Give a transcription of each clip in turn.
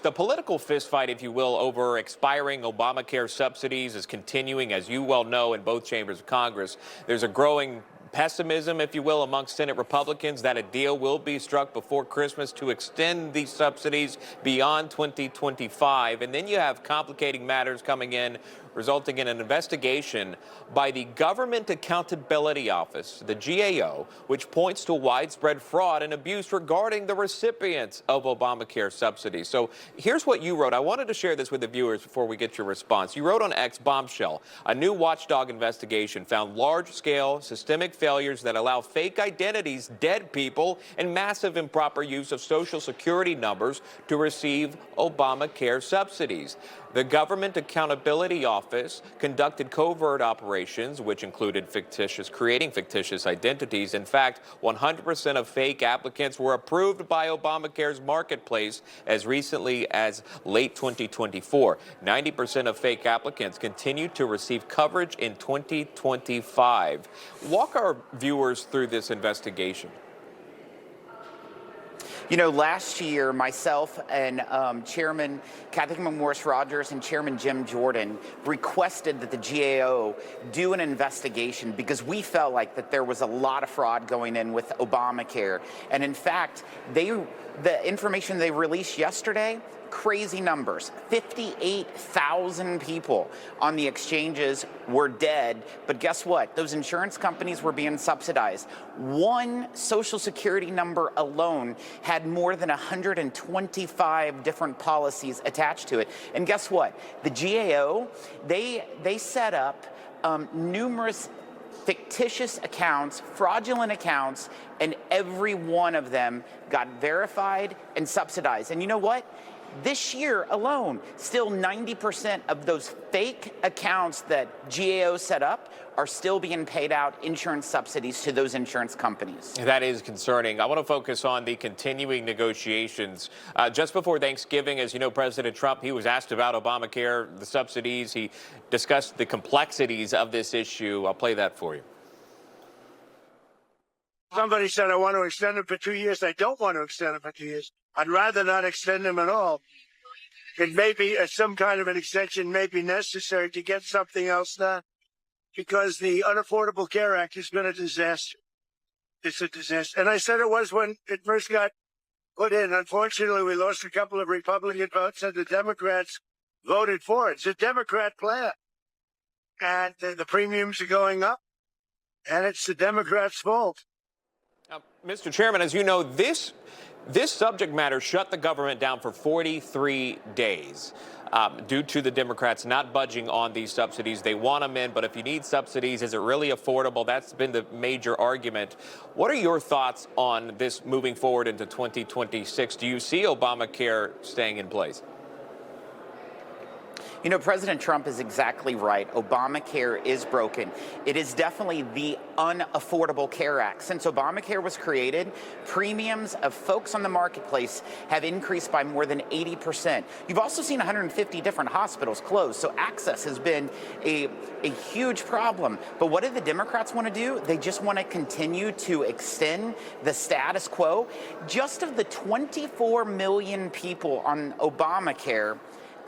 The political fistfight, if you will, over expiring Obamacare subsidies is continuing, as you well know, in both chambers of Congress. There's a growing pessimism, if you will, amongst Senate Republicans that a deal will be struck before Christmas to extend these subsidies beyond 2025. And then you have complicating matters coming in, resulting in an investigation by the Government Accountability Office, the GAO, which points to widespread fraud and abuse regarding the recipients of Obamacare subsidies. So here's what you wrote. I wanted to share this with the viewers before we get your response. You wrote on X, bombshell, a new watchdog investigation found large-scale systemic failures that allow fake identities, dead people, and massive improper use of Social Security numbers to receive Obamacare subsidies. The Government Accountability Office conducted covert operations, which included creating fictitious identities. In fact, 100% of fake applicants were approved by Obamacare's marketplace as recently as late 2024. 90% of fake applicants continue to receive coverage in 2025. Walk our viewers through this investigation. You know, last year, myself and Chairman Kathy McMorris-Rodgers and Chairman Jim Jordan requested that the GAO do an investigation because we felt like that there was a lot of fraud going in with Obamacare. And in fact, the information they released yesterday, crazy numbers. 58,000 people on the exchanges were dead. But guess what? Those insurance companies were being subsidized. One Social Security number alone had more than 125 different policies attached to it. And guess what? The GAO, they set up numerous fictitious accounts, fraudulent accounts, and every one of them got verified and subsidized. And you know what? This year alone, still 90% of those fake accounts that GAO set up are still being paid out insurance subsidies to those insurance companies. That is concerning. I want to focus on the continuing negotiations. Just before Thanksgiving, as you know, President Trump, he was asked about Obamacare, the subsidies. He discussed the complexities of this issue. I'll play that for you. Somebody said, I want to extend it for 2 years. I don't want to extend it for 2 years. I'd rather not extend them at all. It may be some kind of an extension may be necessary to get something else done because the Unaffordable Care Act has been a disaster. It's a disaster. And I said it was when it first got put in. Unfortunately, we lost a couple of Republican votes and the Democrats voted for it. It's a Democrat plan. And the premiums are going up. And it's the Democrats' fault. Mr. Chairman, as you know, this subject matter shut the government down for 43 days due to the Democrats not budging on these subsidies. They want them in, but if you need subsidies, is it really affordable? That's been the major argument. What are your thoughts on this moving forward into 2026? Do you see Obamacare staying in place? You know, President Trump is exactly right. Obamacare is broken. It is definitely the Unaffordable Care Act. Since Obamacare was created, premiums of folks on the marketplace have increased by more than 80%. You've also seen 150 different hospitals close, so access has been a huge problem. But what do the Democrats want to do? They just want to continue to extend the status quo. Just of the 24 million people on Obamacare,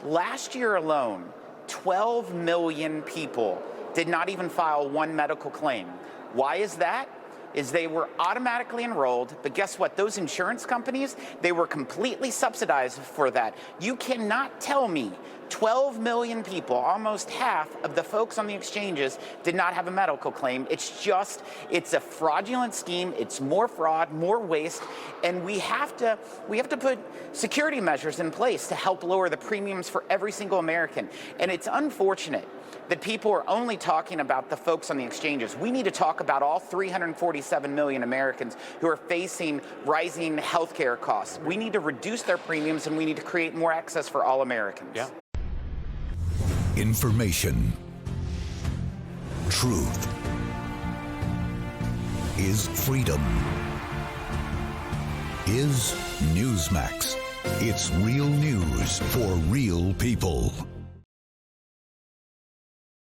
last year alone, 12 million people did not even file one medical claim. Why is that? They were automatically enrolled, but guess what? Those insurance companies, they were completely subsidized for that. You cannot tell me 12 million people, almost half of the folks on the exchanges, did not have a medical claim. It's a fraudulent scheme. It's more fraud, more waste, and we have to put security measures in place to help lower the premiums for every single American. And it's unfortunate that people are only talking about the folks on the exchanges. We need to talk about all 347 million Americans who are facing rising health care costs. We need to reduce their premiums, and we need to create more access for all Americans. Yeah. Information. Truth. Is freedom. Is Newsmax. It's real news for real people.